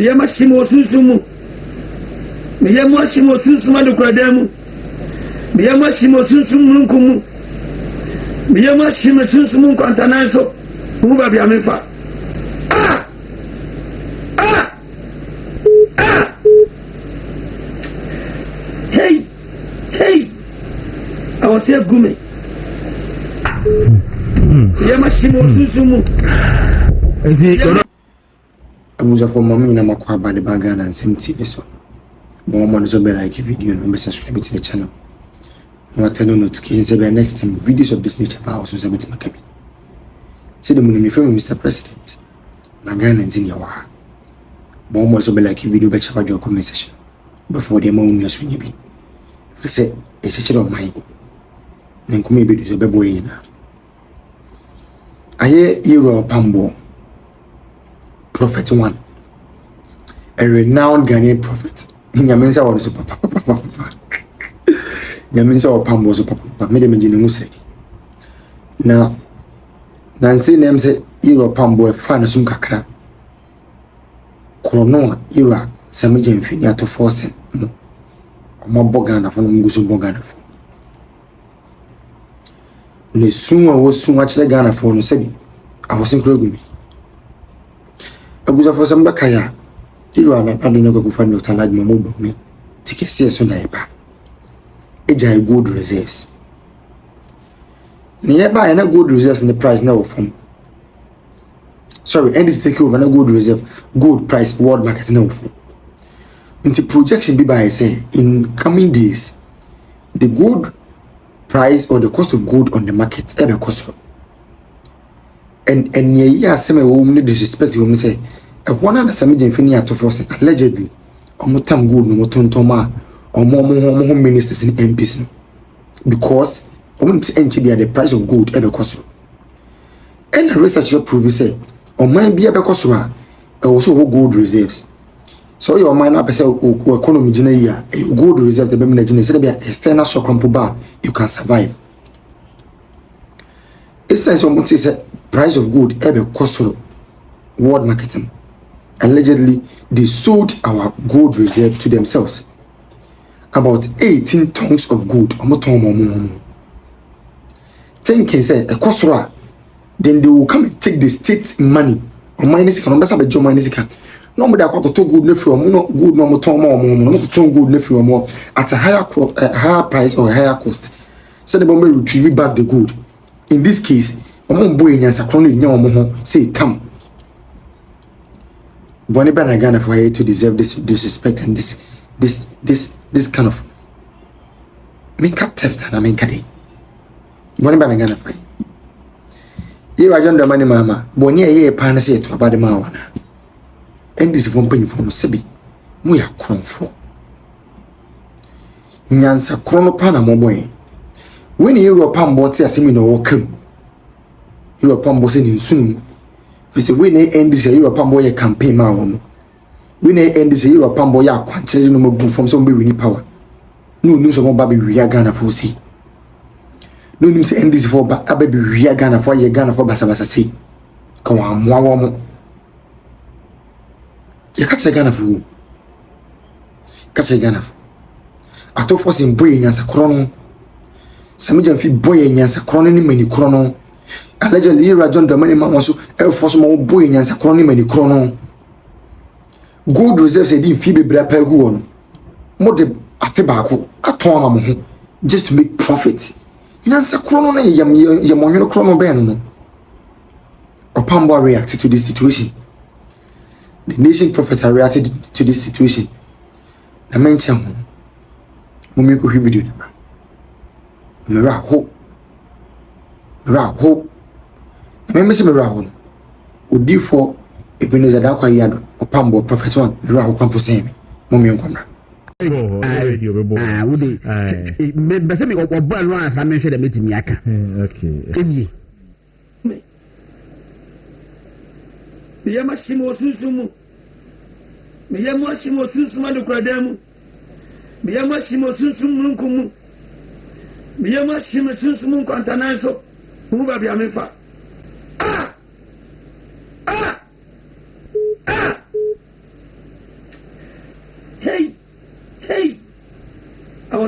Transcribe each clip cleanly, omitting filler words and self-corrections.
Miyama shimo sunsumu. Miyama shimo sunsuma dukradamu. Miyama shimo sunsumu nkumu. Miyama shimo sunsumu nkantananso. Muba biamifa. Ah! Ah! Ah! Hey! Hey! I was here gume. Miyama shimo sunsumu. Abuja for mommy na makwa ba the baga na nsem TV so. Bon mo no be like video no be subscribe to the channel. No turn on notifications say next time videos of this nature ba also submit makabi. Say the money from Mr. President. Na Ghana ntin ya wa. Bon mo so be like video be chapa jo comment section. Before the mo news we bi. Fi say e se chiro mai. Na nkumi be do be boy na. Ay3hu Opanbuor Prophet 1, a renowned Ghanaian prophet. Nyamensa was papa. Nyamensa Opanbuor was papa. Made him in Muslim. Now, Nancy name say Ay3hu Opanbuor fan sum kakra. Krono Ira Samijem Finia to force mo. Omo bogana fo no ngusu bogana fo. Le sunwa wo sunwa chile Ghana fo no sebi. Awosin krogumi. Abuja for some bakaya. Ay3hu ana adona go find Dr. Lajma Modo me. Tike sie so na eba. Eja gold reserves. Nearby na gold reserves in the price now from. Sorry, and this take over na gold reserve, gold price world market now from. Into projection be by say in coming days the gold price or the cost of gold on the market ebe cost. And yeah, some women disrespect you say a 100 million to force allegedly or more time gold no more tontoma or more ministers in MPs because I wouldn't say the price of gold ever cost. And the research prove say or might be a because also gold reserves. So your mind up say economy a gold reserve the be instead of external shock bar you can survive. It's someone say price of gold ever cost world marketing. Allegedly, they sold our gold reserve to themselves. About 18 tons of gold. 10 can say a cost. Then they will come and take the state's money. Or minus can be John minus can. No matter what to good from no good no more good more at a higher price or a higher cost. So the bomber retrieve back the gold. In this case, boy in say tam. Bonnie Banagana for her to deserve this disrespect and this kind of make up theft and I mean kadi. Bonnie Banagana for you are John the money mama. Bonnie a pan say to about the mawana. And this one penny from Sebi. We are crown for Nyansa chrono pana boy. When Ay3hu Opanbuor say seminar welcome. Ay3hu Opanbuor saying soon. We say we need end this Ay3hu Opanbuor campaign ma wono. We need end this Ay3hu Opanbuor ya kwankyere no mabu from some be wini power. No nim so mo ba be wia Ghana for see. No nim say end this for ba ababe wia Ghana for ye Ghana for basa say. Ka wa moa wo mo. Ye ka kire Ghana for. Ka kire Ghana for. Ato for sin boy nyansa krono. Samija fi boy nyansa krono ni mani krono. Allegedly Ay3hu John Dramani man so e force mo boy nyansa krono ni mani krono. Gold reserves e din fi bebra pa gu wono. Mo de afi baako aton ama mo ho just to make profit. Nyansa krono na ye monweno krono be no. Opanbuor reacted to this situation. The nation prophet reacted to this situation. Na mencha ho. Mo me ko hwi video na. Mera ho. Remember say mera ho. Odi for Ebenezer Dakwa Yado Opanbuor Prophet 1 mera ho kwampo semi. Mo me nkwamra. Wudi be say me obo anu asa me hwe da metimi aka. Okay. Miyama shimo sunsumu. Miyama shimo sunsumu dukradamu. Miyama shimo sunsumu nkumu. Miyama shimo sunsumu nkantananso. Muba biamifa. Ah! Ah! Ah!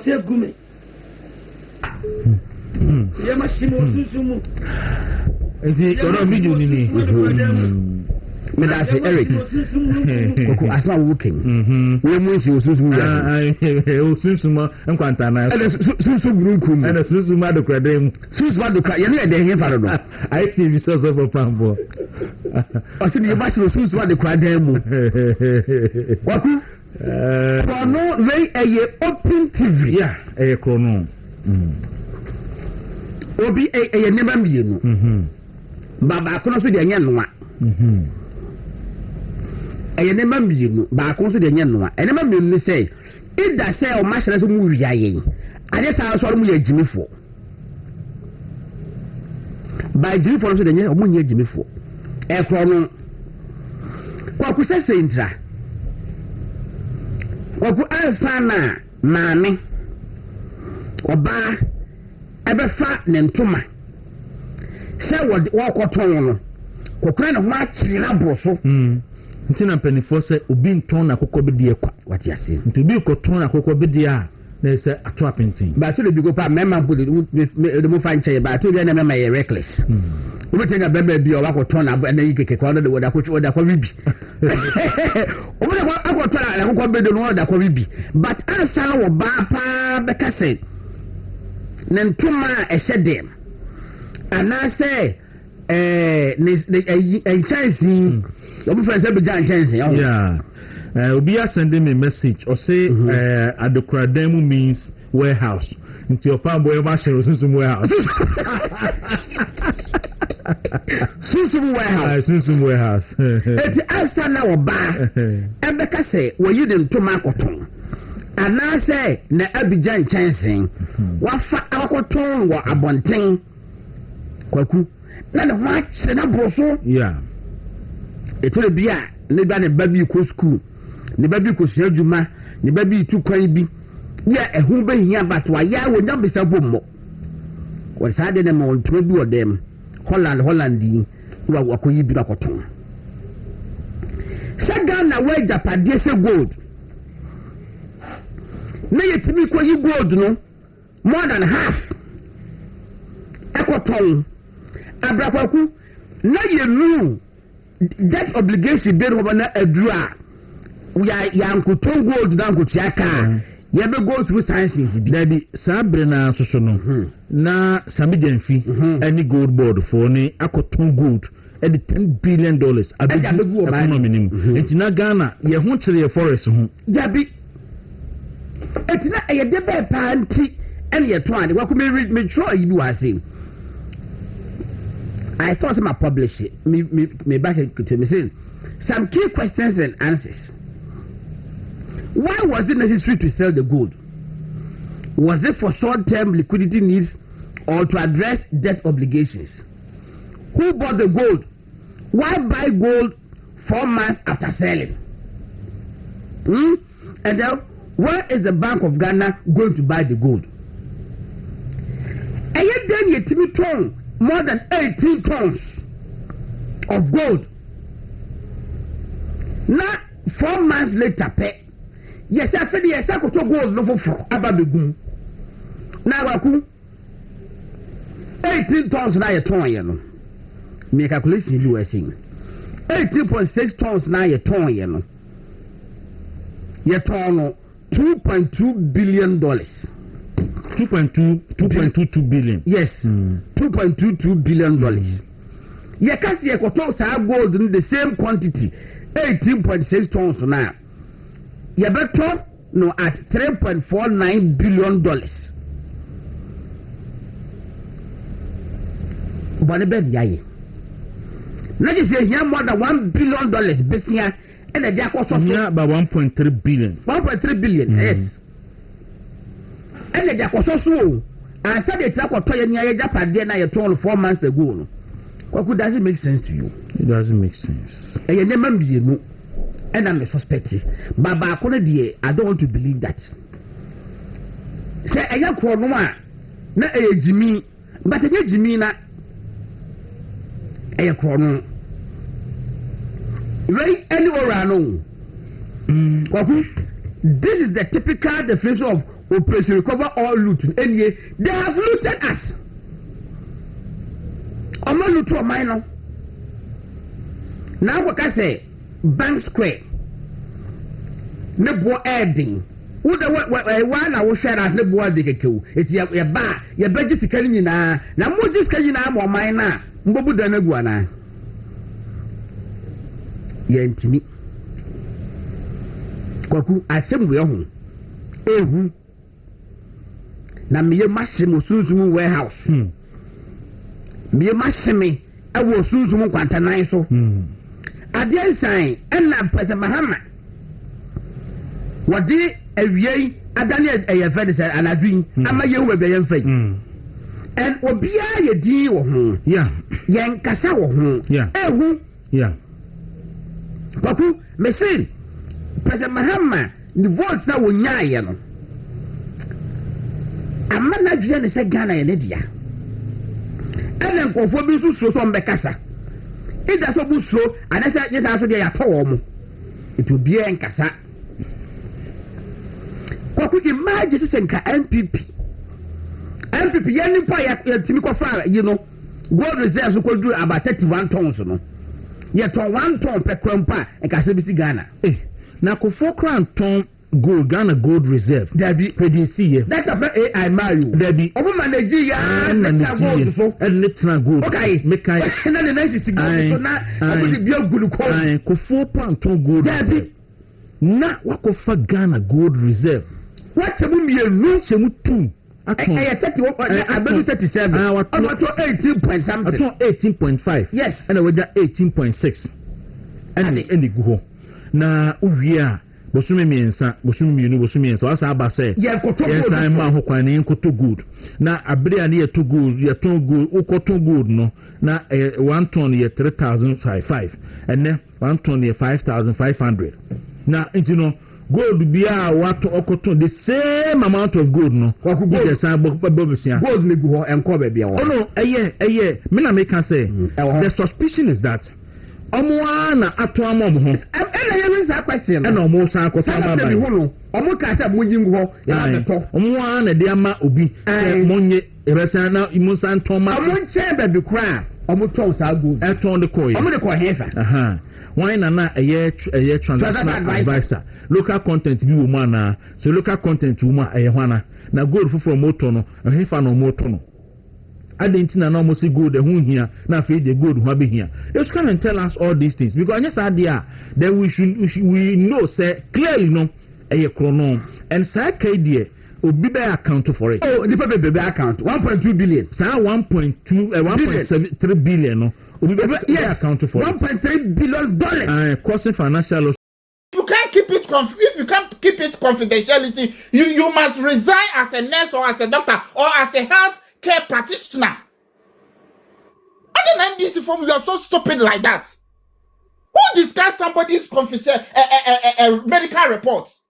say gume ye machine osusumu enti oro mi ju ni me da say Eric koko asma working we mu nsi osusumu ya osusumu enkwanta na susu burunkum and osusumu adokradem susu adoka ye no de hin fa do Ay3hu source of Opanbuor o se ni ba se susu adokradem mu kwaku Krono wey eye open TV yeah eye krono obi eye neba mienu baba kono so de nya noa eye neba mienu ba kono so de nya noa enema mienu ni say ida say o ma hyere so mu wia yen ade sa so mu ya jimifo ba jimifo so de nya o mu nya jimifo e krono kwa ku se sentra oku ansana maame oba ebefa ne ntoma se wokoton no kokura ne ho akire na broso ntina penifo se obi nton na kokko be die kwa wati ase nti obi koton na kokko be die a na se ato apentin ba to le bigo pa mema bu de mo fa nche ba to bi na mema ye reckless obi tenga bembe bi o wakoton na na yikeke kwa no de woda kwa bibi obi de akoton na kokko be de no woda kwa bibi but ansala wo ba pa be kase ne ntoma ehye ana se ne chance obi fa se be jan chance yeah obi a send me message or say adokradem means warehouse nti Opanbuor e ba share sunsun warehouse sunsun warehouse eti asa na wo ba ebeka se wo yi de ntoma akoton ana se na abijan chance wafa akoton wo abonten kwaku na ne ho akye na broso yeah etore bia ne ba ne babi ko school ne babi ko sua djuma ne babi tu kwan bi ya ehu be hia batwa ya wo nya bisa bommo wo sa de ne mo ntro bi odem Hollandi wa wakoyi bi bakoton saga na we japade se gold na yetimi ko yi gold no more than half ekoton abrakwaku na yenu debt obligation be no na adura ya nkuton gold na nkutiaka ya be go through sciences bi dabi sabre na soso no na samidemfi any gold board for ni akoton gold at $10 billion abegu economy nim entina Ghana ye ho kire forest ho dabi etina ye de be pa nti ene ye to ade wako me try yi bi wa say I thought I publish it. Me back to me saying some key questions and answers. Why was it necessary to sell the gold? Was it for short-term liquidity needs or to address debt obligations? Who bought the gold? Why buy gold 4 months after selling? And then, where is the Bank of Ghana going to buy the gold? And yet then you tell more than 18 tons of gold. Now, 4 months later, yes, I said yes, I could gold no for Ababegum. Now, Waku 18 tons now a ton, you know. Make calculation you were saying 18.6 tons now a ton, you know. You ton $2.2 billion. 2.22 billion. Yes, $2.22 billion. You can see a cotton gold in the same quantity, 18.6 tons now. You better no at $3.49 billion. But bed yai. Now you say here more than $1 billion business and the jack also about 1.3 billion. 1.3 billion, yes. And the jack so and said the track of toy near Japan na you told 4 months ago. What could does it make sense to you? It doesn't make sense. And you never be no. And I'm a suspected. But I don't want to believe that. Say I am Kronoma, not a Jimmy, but a Jimmy na a Krono. Right anywhere I know. This is the typical definition of operation recover all loot anyway they have looted us omo loot o mine no na ko say bank square ne bo ending wo da wa na wo hwere as ne bo ade kekewu eti ya ba ya beji sika nyina na mo ji sika nyina mo mine na mbobu da na gu ana ya ntimi kwaku asem we ho ehu na miye mashim sunsumu warehouse miye mashimi ewo sunsumu kwanta nan so ade nsan na Prophet Mahama wadi awie adane eyefede say anadwin ama yehu be yemfai en obia ye din wo ho yen kasa wo ho ehu kwaku mesin Prophet Mahama the votes na wonya ye no amma na dwe ne se Ghana ye ne dia ene nkofo bi so so mbekasa ida so bu so anasa yesa so dia ya to mo it will be enkasa kwaku imagine se nka MPP ye ni pa ya timi ko fra you know gold reserves ko do about 31 tons no ye ton 1 ton per krampa enkasa bi si Ghana na ko 4 crown ton gold Ghana gold reserve dabi PDC that of AI Mario dabi obo manage ya na gold so and literal gold okay make I na the nice gold so na obo di bia gulu ko ko 4 pound ton gold dabi na wakofa Ghana gold reserve what chemu mienu chemu 2 aton 31 abedu 37 ato 18 point something aton 18.5 yes and we got 18.6 and gu ho na uwia bosumi miensa bosumi mienu bosumi miensa wasa aba say yes I ma ho kwan ni koto good na abere ani to good ye ton good ukoto good no na 1 ton ye 3,500 and then 1 ton ye 5,500 na you know gold bia wato okoto the same amount of gold no gold the same gold me go enko ba bia oh no eye me na make say the suspicion is that omo na ato amom ho ena ye win sa question ena omo sa akoto amaba omo ka sa mo jingu ho ya na to omo na de ama obi monye eresa na imunsa ntoma omo nche ba bi kra omo to sa gold e ton de koy omo de ko hefa why na eye transactional advisor local content bi wo ma na so local content wo ma eye hwana na gold for moto no hefa no moto no identity na almost gold the who here na fe the gold who be here you come and tell us all these things because yes idea then we know say clearly no eye chrono and say cked obi be account for it oh the people be account 1.2 billion say 1.73 billion no obi be account for 1.3 billion dollars causing financial loss. You can't keep it if you can't keep it confidentiality, you must resign as a nurse or as a doctor or as a health care practitioner. Other than this form, you are so stupid like that. Who discuss somebody's confidential medical reports?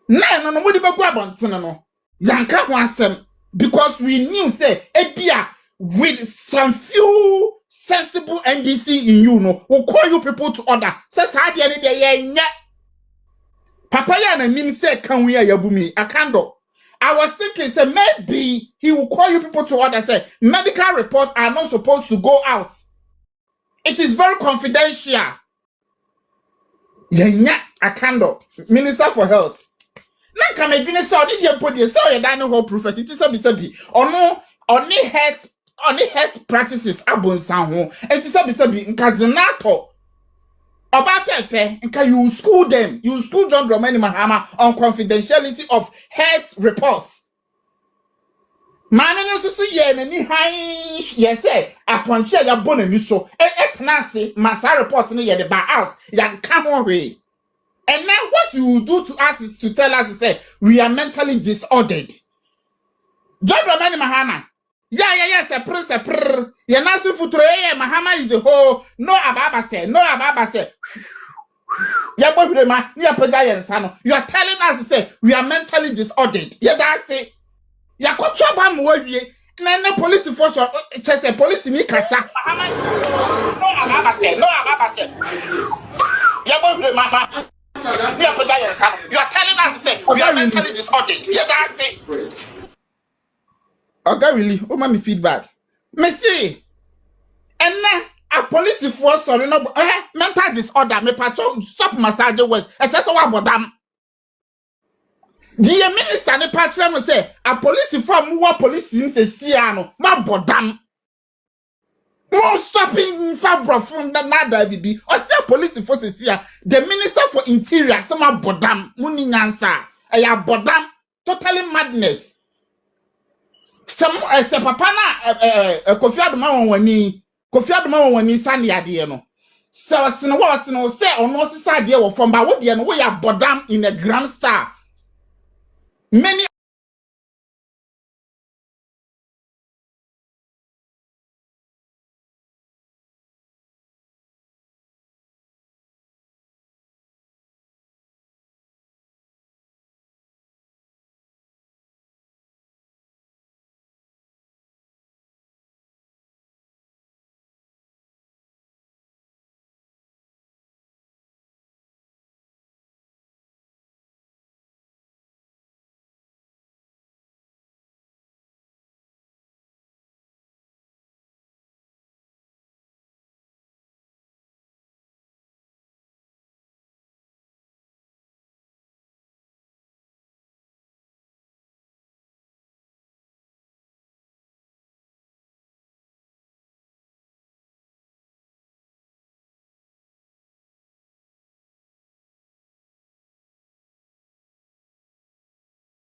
No, what do you go about? No, Yanka wants them because we knew say Ebia with some few sensible NDC in you know will call you people to order. Says how the other day, Papaya and mean say can we yabumi a candle. I was thinking say maybe he will call you people to order. Say medical reports are not supposed to go out. It is very confidential. Yeah, a candle. Minister for Health. Now come again say did you put this so you don't know how prophet it is sabi or no only health practices abon san ho enti sabi nkazinato obafefe nka you school John Dramani Mahama on confidentiality of health reports man no so ye nani han ye say aponche ya bonani so etnase masa report no ye the bar out yanka ho we. And now what you do to us is to tell us to say we are mentally disordered. John Dramani Mahama. Yeah, sepr. Yeah, nasi future, Mahama is the whole. No ababa say. Yeah, boy, you are telling us to say we are mentally disordered. Yeah, that's it. Yeah, kochobam we. Nene police force, chese police ni kasa. Mahama is the whole. No ababa say. Yeah, boy, Mama. You are telling us to say We are mentally disordered. Yeah, that's it. Okay, really? Oh, my feedback. Me see. And now, a police force sorry no mental disorder. Me patrol stop massage words. I just want about them. The minister ne patrol me say a police force more police in say siano. Ma bodam. More stopping fabro from that nada bibi. Or say police force here. The minister for interior some bodam. Muni nyansa. Aya bodam. Totally madness. Some papa na Kofi Adoma wani sani ade no so say ono sisa ade wo from ba wo de no we ya bodam in a grand star many